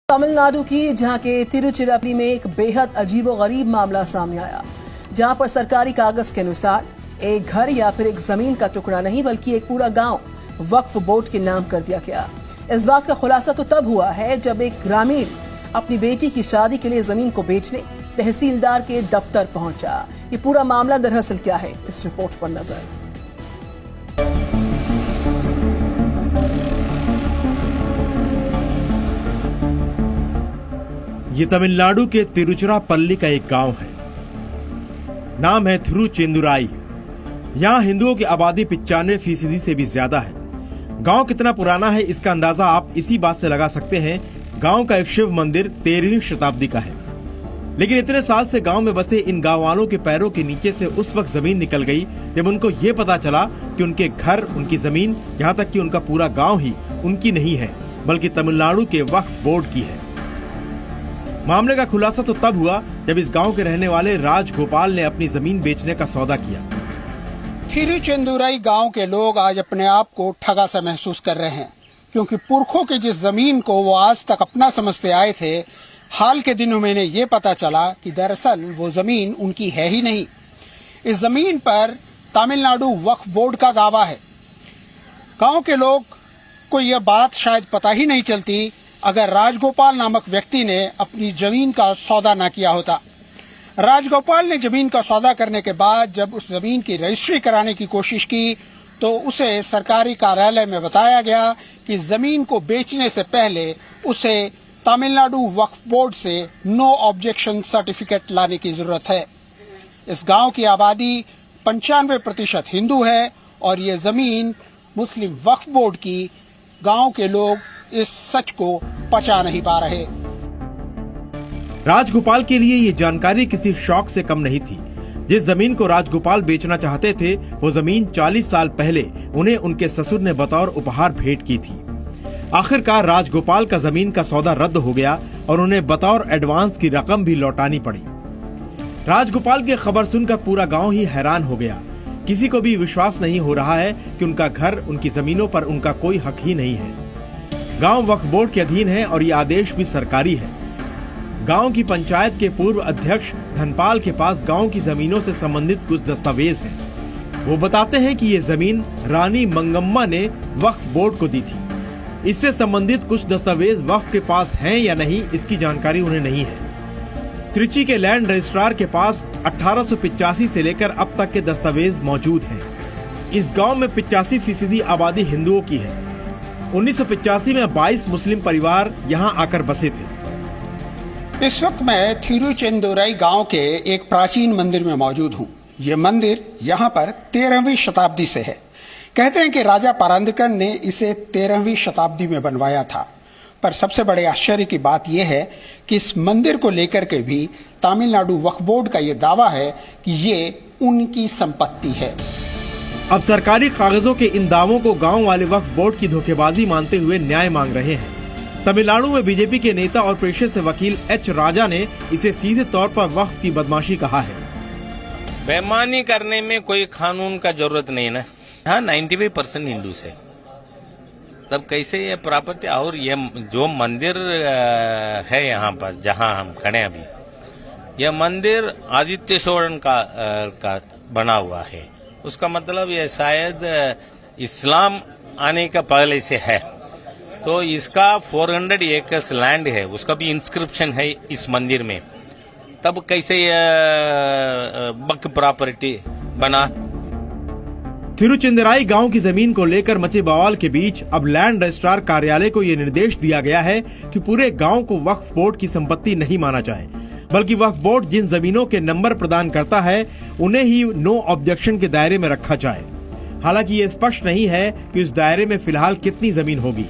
तमिलनाडु की जहां के तिरुचिरापल्ली में एक बेहद अजीबोगरीब मामला सामने आया, जहां पर सरकारी कागज के अनुसार एक घर या फिर एक जमीन का टुकड़ा नहीं बल्कि एक पूरा गांव वक्फ बोर्ड के नाम कर दिया गया। इस बात का खुलासा तो तब हुआ है जब एक ग्रामीण अपनी बेटी की शादी के लिए जमीन को बेचने तहसीलदार के दफ्तर पहुंचा। ये पूरा मामला दरअसल क्या है, इस रिपोर्ट पर नजर। ये तमिलनाडु के तिरुचिरापल्ली का एक गांव है। नाम है थिरुचेंदुराई। यहाँ हिंदुओं की आबादी 95% से भी ज्यादा है। गांव कितना पुराना है इसका अंदाजा आप इसी बात से लगा सकते हैं। गांव का एक शिव मंदिर 13वीं शताब्दी का है। लेकिन इतने साल से गांव में बसे इन गांव वालों के पैरों के नीचे से उस वक्त जमीन निकल गई जब उनको ये पता चला कि उनके घर, उनकी जमीन, यहाँ तक कि उनका पूरा गांव ही उनकी नहीं है बल्कि तमिलनाडु के वक्फ बोर्ड की है। मामले का खुलासा तो तब हुआ जब इस गांव के रहने वाले राजगोपाल ने अपनी जमीन बेचने का सौदा किया। थिरुचेंदुराई गांव के लोग आज अपने आप को ठगा सा महसूस कर रहे हैं, क्योंकि पुरखों की जिस जमीन को वो आज तक अपना समझते आए थे, हाल के दिनों में इन्हें ये पता चला कि दरअसल वो जमीन उनकी है ही नहीं। इस जमीन पर तमिलनाडु वक्फ बोर्ड का दावा है। गांव के लोग को यह बात शायद पता ही नहीं चलती अगर राजगोपाल नामक व्यक्ति ने अपनी जमीन का सौदा न किया होता। राजगोपाल ने जमीन का सौदा करने के बाद जब उस जमीन की रजिस्ट्री कराने की कोशिश की तो उसे सरकारी कार्यालय में बताया गया कि जमीन को बेचने से पहले उसे तमिलनाडु वक्फ बोर्ड से नो ऑब्जेक्शन सर्टिफिकेट लाने की जरूरत है। इस गांव की आबादी 95% हिंदू है और ये जमीन मुस्लिम वक्फ बोर्ड की। गांव के लोग इस सच को पचा नहीं पा रहे। राजगोपाल के लिए ये जानकारी किसी शौक से कम नहीं थी। जिस जमीन को राजगोपाल बेचना चाहते थे वो जमीन 40 साल पहले उन्हें उनके ससुर ने बतौर उपहार भेंट की थी। आखिरकार राजगोपाल का जमीन का सौदा रद्द हो गया और उन्हें बतौर एडवांस की रकम भी लौटानी पड़ी। राजगोपाल की खबर सुनकर पूरा गांव ही हैरान हो गया। किसी को भी विश्वास नहीं हो रहा है कि उनका घर, उनकी जमीनों पर उनका कोई हक ही नहीं है। गांव वक्फ बोर्ड के अधीन है और ये आदेश भी सरकारी है। गांव की पंचायत के पूर्व अध्यक्ष धनपाल के पास गांव की जमीनों से संबंधित कुछ दस्तावेज हैं। वो बताते हैं कि ये जमीन रानी मंगम्मा ने वक्फ बोर्ड को दी थी। इससे संबंधित कुछ दस्तावेज वक्फ के पास हैं या नहीं इसकी जानकारी उन्हें नहीं है। त्रिची के लैंड रजिस्ट्रार के पास 1885 से लेकर अब तक के दस्तावेज मौजूद हैं। इस गांव में 85% आबादी हिंदुओं की है। 1985 में 22 मुस्लिम परिवार यहाँ आकर बसे थे। इस वक्त मैं थिरुचेंदुराई गांव के एक प्राचीन मंदिर में मौजूद हूँ। ये मंदिर यहाँ पर 13वीं शताब्दी से है। कहते हैं कि राजा परांदकन ने इसे 13वीं शताब्दी में बनवाया था। पर सबसे बड़े आश्चर्य की बात यह है कि इस मंदिर को लेकर के भी तमिलनाडु वक्फ बोर्ड का ये दावा है कि ये उनकी संपत्ति है। अब सरकारी कागजों के इन दावों को गांव वाले वक्फ बोर्ड की धोखेबाजी मानते हुए न्याय मांग रहे हैं। तमिलनाडु में बीजेपी के नेता और पेशे से वकील एच राजा ने इसे सीधे तौर पर वक्फ की बदमाशी कहा है। बेईमानी करने में कोई कानून का जरूरत नहीं ना। हाँ, 95% हिंदू से तब कैसे ये प्रॉपर्टी। और ये जो मंदिर है यहाँ पर जहाँ हम खड़े अभी, यह मंदिर आदित्य सोरेन का बना हुआ है। उसका मतलब ये शायद इस्लाम आने का पहले से है। तो इसका 400 एकर्स लैंड है, उसका भी इंस्क्रिप्शन है इस मंदिर में। तब कैसे वक्फ प्रॉपर्टी बना। थिरुचेंदुराई गांव की जमीन को लेकर मचे बवाल के बीच अब लैंड रजिस्ट्रार कार्यालय को ये निर्देश दिया गया है कि पूरे गांव को वक्फ बोर्ड की संपत्ति नहीं माना जाए, बल्कि वक्फ बोर्ड जिन जमीनों के नंबर प्रदान करता है उन्हें ही नो ऑब्जेक्शन के दायरे में रखा जाए। हालांकि ये स्पष्ट नहीं है कि इस दायरे में फिलहाल कितनी जमीन होगी।